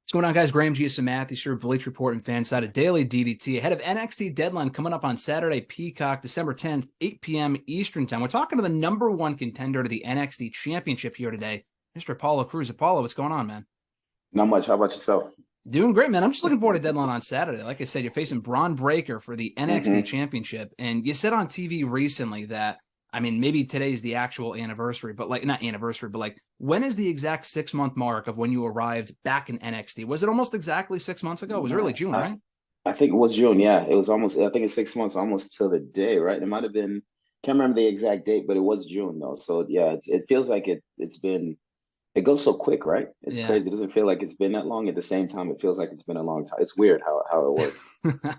What's going on, guys? Graham G. Matthews here, Bleach Report and FanSided Daily DDT. Ahead of NXT Deadline coming up on Saturday, Peacock, December 10th, 8 p.m. Eastern Time. We're talking to the number one contender to the NXT Championship here today, Mr. Apollo Cruz. Apollo, what's going on, man? Not much. How about yourself? Doing great, man. I'm just looking forward to Deadline on Saturday. Like I said, you're facing Bron Breakker for the NXT Championship. And you said on TV recently that, I mean, maybe today's the actual anniversary, but not anniversary, but when is the exact 6-month mark of when you arrived back in NXT? Was it almost exactly 6 months ago? It was early June, right? I think it was June. Yeah, it was almost, I think it's 6 months, almost till the day, right? It might have been, can't remember the exact date, but it was June though. So yeah, it feels like it's been, it goes so quick, right? It's crazy. It doesn't feel like it's been that long. At the same time, it feels like it's been a long time. It's weird how it works.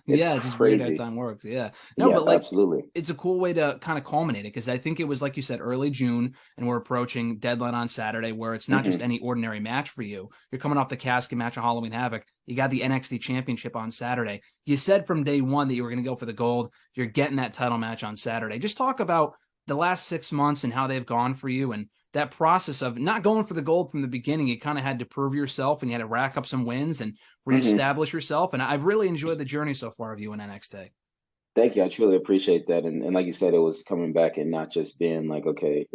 Yeah, it's just weird how time works. Yeah. No, but absolutely. It's a cool way to kind of culminate it, because I think it was, like you said, early June, and we're approaching Deadline on Saturday, where it's not just any ordinary match for you. You're coming off the casket match of Halloween Havoc. You got the NXT Championship on Saturday. You said from day one that you were going to go for the gold. You're getting that title match on Saturday. Just talk about the last 6 months and how they've gone for you, and that process of not going for the gold from the beginning. You kind of had to prove yourself, and you had to rack up some wins and reestablish yourself. And I've really enjoyed the journey so far of you in NXT. Thank you. I truly appreciate that. And like you said, it was coming back and not just being like, okay,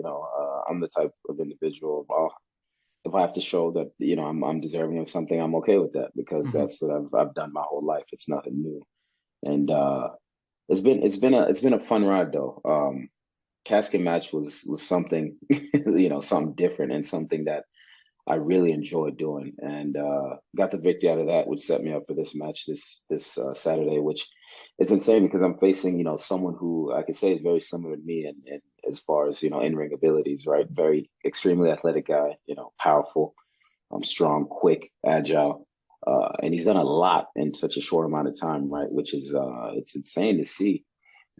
I'm the type of individual. If I have to show that, I'm deserving of something, I'm okay with that, because that's what I've done my whole life. It's nothing new. And it's been a fun ride though. Casket match was something, something different, and something that I really enjoyed doing, and got the victory out of that, which set me up for this match this Saturday, which is insane because I'm facing, someone who I could say is very similar to me, and as far as, in-ring abilities, right? Very extremely athletic guy, powerful, strong, quick, agile. And he's done a lot in such a short amount of time, right? Which is it's insane to see.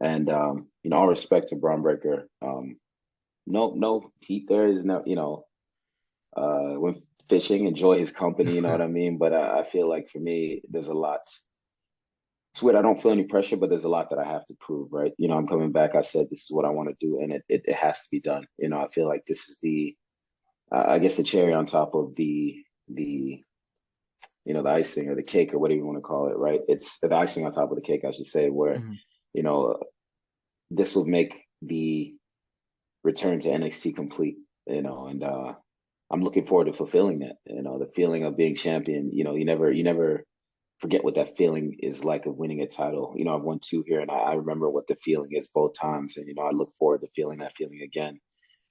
And all respect to Bron Breakker. No heat there is no, when fishing, enjoy his company, you know what I mean? But I feel like for me, there's a lot. It's weird. I don't feel any pressure, but there's a lot that I have to prove, right? I'm coming back. I said this is what I want to do, and it has to be done. I feel like this is the, I guess, the cherry on top of the icing or the cake or whatever you want to call it, right? It's the icing on top of the cake, I should say, where this will make the return to NXT complete, and I'm looking forward to fulfilling that. The feeling of being champion, you never forget what that feeling is like of winning a title. I've won 2 here, and I remember what the feeling is both times. And, I look forward to feeling that feeling again,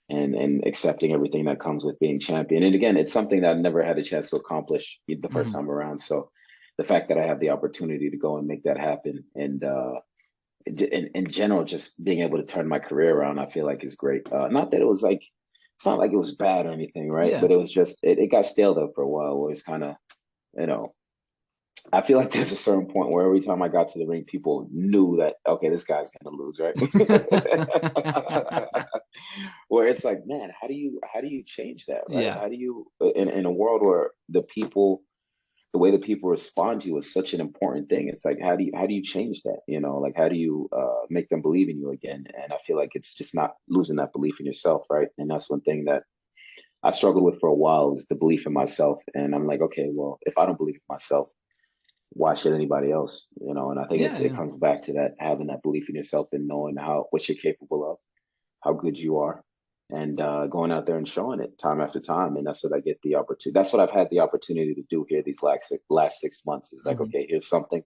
and accepting everything that comes with being champion. And again, it's something that I never had a chance to accomplish the first time around. So the fact that I have the opportunity to go and make that happen, and in general, just being able to turn my career around, I feel like is great. Not that it was like, it's not like it was bad or anything, right? Yeah. But it was just, it got stale though for a while, where it's kind of, I feel like there's a certain point where every time I got to the ring, people knew that, okay, this guy's going to lose, right? Where it's like, man, how do you change that, right? Yeah. How do you, in a world where the way that people respond to you is such an important thing. It's like, how do you change that? Like, how do you make them believe in you again? And I feel like it's just not losing that belief in yourself, right? And that's one thing that I struggled with for a while, is the belief in myself. And I'm like, okay, well, if I don't believe in myself, why should anybody else? And I think it comes back to that, having that belief in yourself and knowing what you're capable of, how good you are, and going out there and showing it time after time. And that's what I get the opportunity. That's what I've had the opportunity to do here these last 6 months, is like, okay, here's something.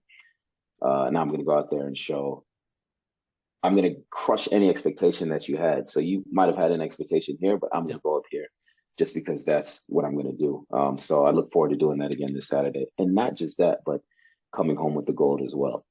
Now I'm going to go out there and show. I'm going to crush any expectation that you had. So you might have had an expectation here, but I'm going to go up here just because that's what I'm going to do. So I look forward to doing that again this Saturday. And not just that, but coming home with the gold as well.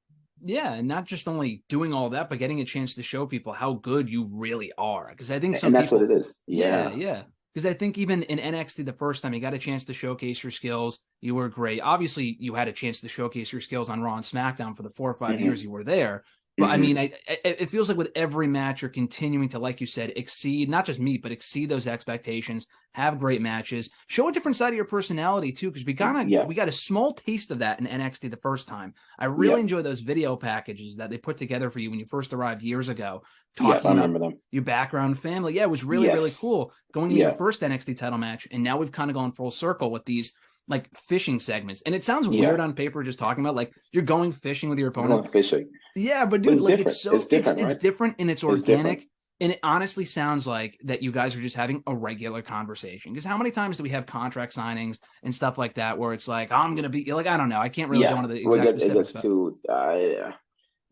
Yeah, and not just only doing all that, but getting a chance to show people how good you really are. Because I think that's what it is. Yeah. Because I think even in NXT the first time, you got a chance to showcase your skills. You were great. Obviously, you had a chance to showcase your skills on Raw and SmackDown for the 4 or 5 years you were there. But I mean, it feels like with every match, you're continuing to, like you said, exceed, not just meet, but exceed those expectations, have great matches, show a different side of your personality too, because we got a small taste of that in NXT the first time. I really enjoy those video packages that they put together for you when you first arrived years ago, talking about your background, family. Yeah, it was really, really cool going into your first NXT title match. And now we've kind of gone full circle with these like fishing segments. And it sounds Yeah, weird on paper just talking about like you're going fishing with your opponent. going fishing. Yeah, but But dude, it's like different. it's so It's different, it's right? different and it's It's different. organic. And it honestly sounds like that you guys are just having a regular conversation. Because how many times do we have contract signings and stuff like that where it's like, oh, I'm gonna be like, I don't know. I can't really go Yeah, into the well, exact it specifics, gets but too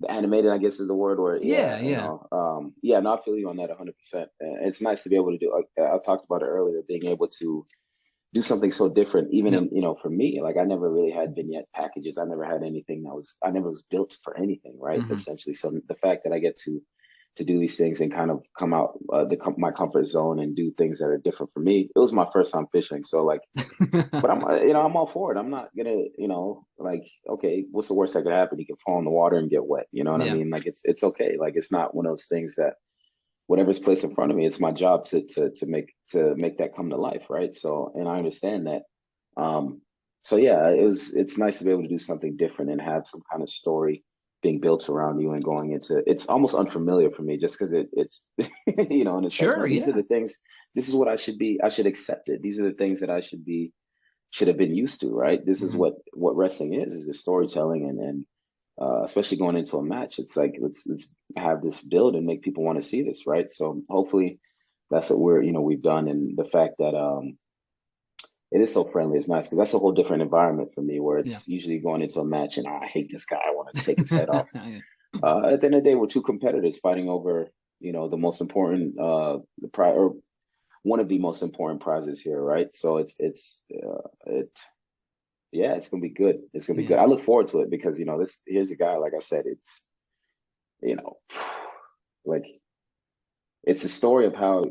animated, I guess is the word, or yeah, yeah, yeah. yeah, no, I feel you on that 100%. It's nice to be able to do, like I talked about it earlier, being able to do something so different, even Yep. in, for me, like I never really had vignette packages. I never had anything I never was built for anything, right? Mm-hmm. Essentially. So the fact that I get to do these things and kind of come out my comfort zone and do things that are different for me. It was my first time fishing. So like, but I'm, I'm all for it. I'm not gonna, like, okay, what's the worst that could happen? You can fall in the water and get wet. You know what I Yeah. mean? Like it's okay. Like it's not one of those things that whatever's placed in front of me, it's my job to make that come to life, right? So, and I understand that. So yeah, it's nice to be able to do something different and have some kind of story being built around you and going into it's almost unfamiliar for me just because it's and it's like, Sure, no, these are yeah. the things, this is what I should accept it. These are the things that should have been used to, right? This is Mm-hmm. what wrestling is the storytelling and especially going into a match. It's like let's have this build and make people want to see this, right? So hopefully that's what we've done, and the fact that it is so friendly is nice because that's a whole different environment for me where Yeah. it's usually going into a match and I hate this guy, I want to take his head off. Yeah. At the end of the day, we're two competitors fighting over the most important the prize or one of the most important prizes here, right? So it yeah, it's gonna be good. It's gonna be good. Yeah. I look forward to it because this here's a guy, like I said, it's you know like it's a story of how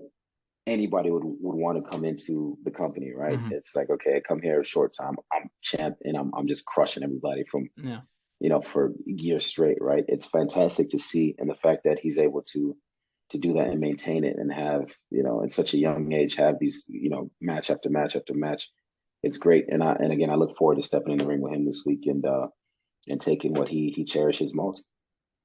anybody would want to come into the company, right? Mm-hmm. It's like, okay, I come here a short time, I'm champ, and I'm just crushing everybody from Yeah. for years straight, right? It's fantastic to see, and the fact that he's able to do that and maintain it and have at such a young age have these match after match after match. It's great, and again, I look forward to stepping in the ring with him this week and taking what he cherishes most.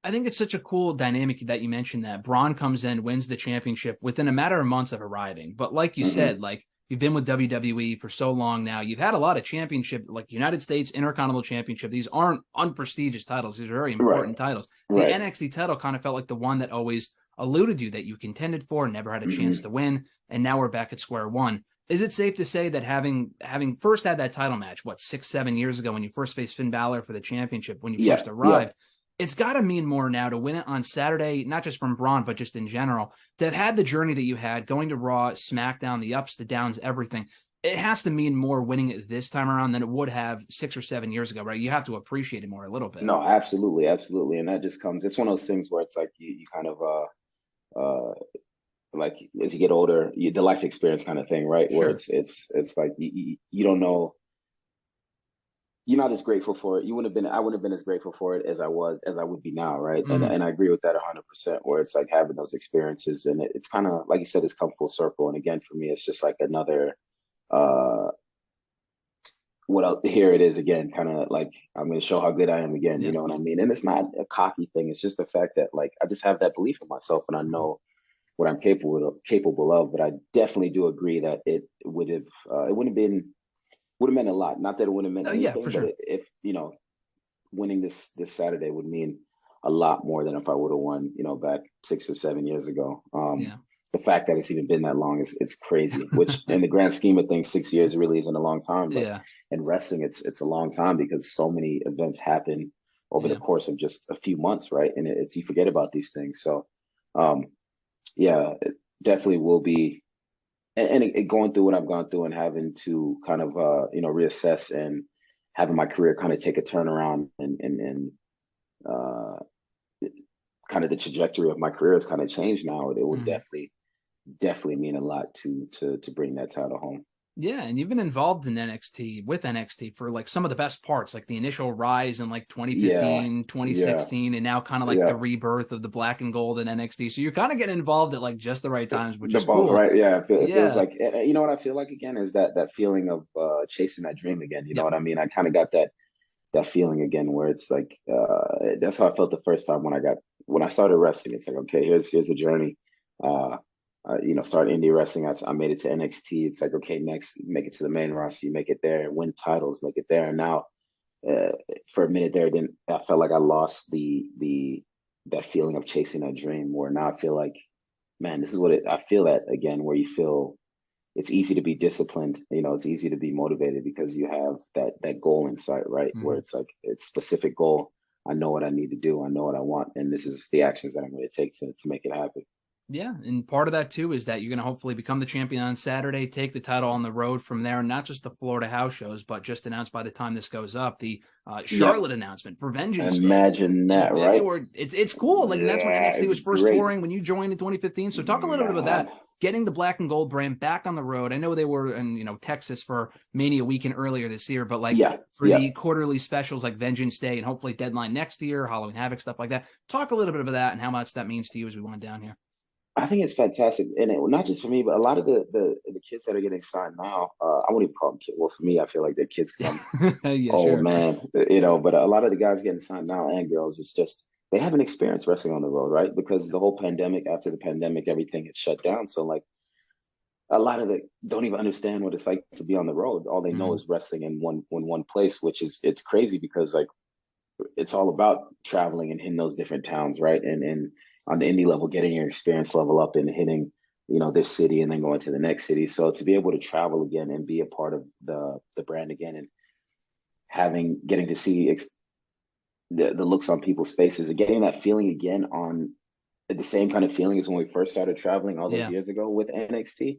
I think it's such a cool dynamic that you mentioned that Braun comes in, wins the championship within a matter of months of arriving. But like you Hmm. said, like you've been with WWE for so long now, you've had a lot of championship, like United States Intercontinental Championship. These aren't unprestigious titles; these are very Right, important titles. The right. NXT title kind of felt like the one that always eluded you, that you contended for, never had a chance Hmm. to win, and now we're back at square one. Is it safe to say that having first had that title match, what 6, 7 years ago when you first faced Finn Balor for the championship, when you Yeah, first yeah. arrived? It's got to mean more now to win it on Saturday, not just from Braun, but just in general, to have had the journey that you had, going to Raw, SmackDown, the ups, the downs, everything. It has to mean more winning it this time around than it would have 6 or 7 years ago, right? You have to appreciate it more a little bit. No, absolutely, absolutely, and that just comes. It's one of those things where it's like you kind of uh like as you get older, the life experience kind of thing, right? Where Sure. it's like you don't know, you're not as grateful for it. I wouldn't have been as grateful for it as I would be now, right? And Mm-hmm. and I agree with that 100%. Where it's like having those experiences, and it's kind of like you said, it's come full circle. And again, for me, it's just like another uh here it is again, kind of like I'm going to show how good I am again. You Yeah. know what I mean? And it's not a cocky thing. It's just the fact that like I just have that belief in myself, and I Mm-hmm. know what I'm capable of. But I definitely do agree that it would have meant a lot. Not that it wouldn't have Oh, meant yeah, for anything, but sure. if winning this Saturday would mean a lot more than if I would have won, back 6 or 7 years ago. Yeah. The fact that it's even been that long is it's crazy. Which, in the grand scheme of things, 6 years really isn't a long time, but Yeah. in wrestling, it's a long time because so many events happen over the Yeah. course of just a few months, right? And it's you forget about these things. So, um, yeah, it definitely will be. And going through what I've gone through and having to kind of reassess and having my career kind of take a turnaround and uh, kind of the trajectory of my career has kind of changed now. It would Mm-hmm. definitely mean a lot to bring that title home. Yeah, and you've been involved in NXT with NXT for like some of the best parts, like the initial rise in like Yeah, 2015, yeah, 2016, and now kind of like the yeah. rebirth of the black and gold in NXT. So you're kind of getting involved at like just the right times, which The is ball, cool. right? Yeah, it feels Yeah. like you know what I feel like again is that feeling of chasing that dream again. You know Yep. what I mean? I kind of got that feeling again where it's like that's how I felt the first time when I started wrestling. It's like, okay, here's a journey. Uh, start indie wrestling. I made it to NXT. It's like, okay, next, make it to the main roster. You make it there, win titles, make it there. And now, uh, for a minute there, then I felt like I lost that feeling of chasing that dream. Where now I feel like, man, this is I feel that again, where you feel it's easy to be disciplined. It's easy to be motivated because you have that goal in sight, right? Where it's like it's specific goal. I know what I need to do. I know what I want, and this is the actions that I'm going to take to make it happen. Yeah, and part of that too is that you're going to hopefully become the champion on Saturday, take the title on the road from there, not just the Florida house shows, but just announced by the time this goes up, the Charlotte announcement for Vengeance Day. Imagine that, right? It's cool. Like that's when NXT was first touring when you joined in 2015. So talk a little bit about that. Getting the black and gold brand back on the road. I know they were in Texas for Mania weekend earlier this year, but the quarterly specials like Vengeance Day and hopefully Deadline next year, Halloween Havoc, stuff like that. Talk a little bit about that and how much that means to you as we went down here. I think it's fantastic, and not just for me, but a lot of the kids that are getting signed now. I won't even call them kids. Well, for me, I feel like they're kids because I'm old man, But a lot of the guys getting signed now and girls, it's just they haven't experienced wrestling on the road, right? Because the whole pandemic, after the pandemic, everything is shut down. So like a lot of them don't even understand what it's like to be on the road. All they know is wrestling in one place, which is it's crazy because like it's all about traveling and hitting those different towns, right? And on the indie level, getting your experience level up and hitting, this city and then going to the next city. So to be able to travel again and be a part of the brand again and getting to see the looks on people's faces and getting that feeling again on the same kind of feeling as when we first started traveling all those years ago with NXT.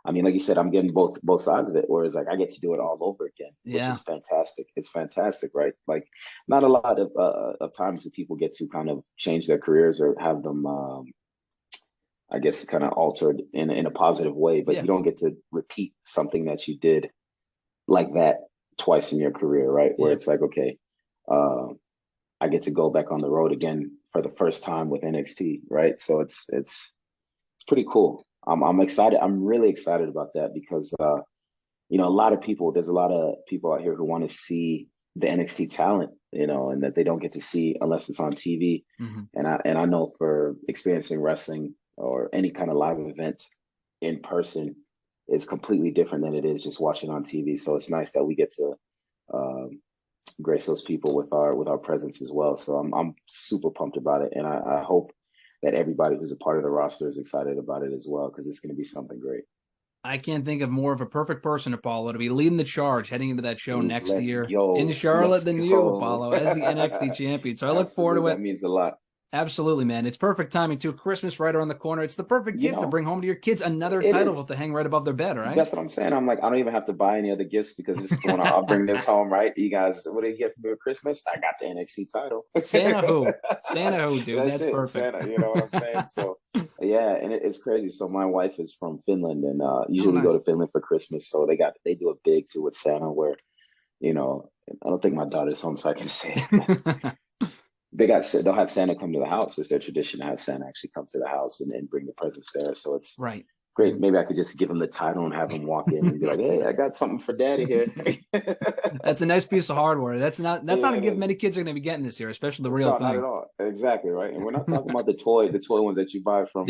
I mean, like you said, I'm getting both sides of it, whereas like I get to do it all over again, which is fantastic. It's fantastic, right? Like not a lot of times do people get to kind of change their careers or have them, I guess, kind of altered in a positive way, but you don't get to repeat something that you did like that twice in your career, right? Where it's like, okay, I get to go back on the road again for the first time with NXT, right? So it's pretty cool. I'm excited. I'm really excited about that because, there's a lot of people out here who want to see the NXT talent, and that they don't get to see unless it's on TV. And I know for experiencing wrestling or any kind of live event in person is completely different than it is just watching on TV. So it's nice that we get to grace those people with our presence as well. So I'm super pumped about it, and I hope that everybody who's a part of the roster is excited about it as well, because it's going to be something great. I can't think of more of a perfect person, Apollo, to be leading the charge heading into that show next year in Charlotte than you, Apollo, as the NXT champion. So I look forward to it. That means a lot. Absolutely, man. It's perfect timing too. Christmas right around the corner. It's the perfect gift to bring home to your kids. Another title to hang right above their bed, right? That's what I'm saying. I'm like, I don't even have to buy any other gifts because this is the one I'll bring this home, right? You guys, what do you get for Christmas? I got the NXT title. Santa who, dude. That's perfect. Santa, you know what I'm saying? So yeah, and it's crazy. So my wife is from Finland, and usually we go to Finland for Christmas. So they do a big too with Santa, where I don't think my daughter's home, so I can say it. They'll have Santa come to the house. It's their tradition to have Santa actually come to the house and bring the presents there. So it's great. Maybe I could just give him the title and have him walk in and be like, "Hey, I got something for Daddy here." That's a nice piece of hardware. That's not a gift many kids are going to be getting this year, especially the real thing. Not at all. Exactly right. And we're not talking about the toy ones that you buy from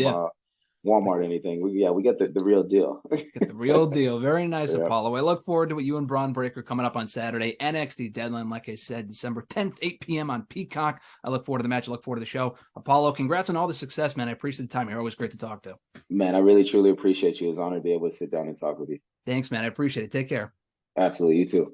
Walmart or anything. We get the real deal. Get the real deal. Very nice, Apollo. I look forward to what you and Bron Breakker coming up on Saturday. NXT Deadline, like I said, December 10th, 8 p.m. on Peacock. I look forward to the match. I look forward to the show. Apollo, congrats on all the success, man. I appreciate the time. You're always great to talk to. Man, I really, truly appreciate you. It's an honor to be able to sit down and talk with you. Thanks, man. I appreciate it. Take care. Absolutely. You too.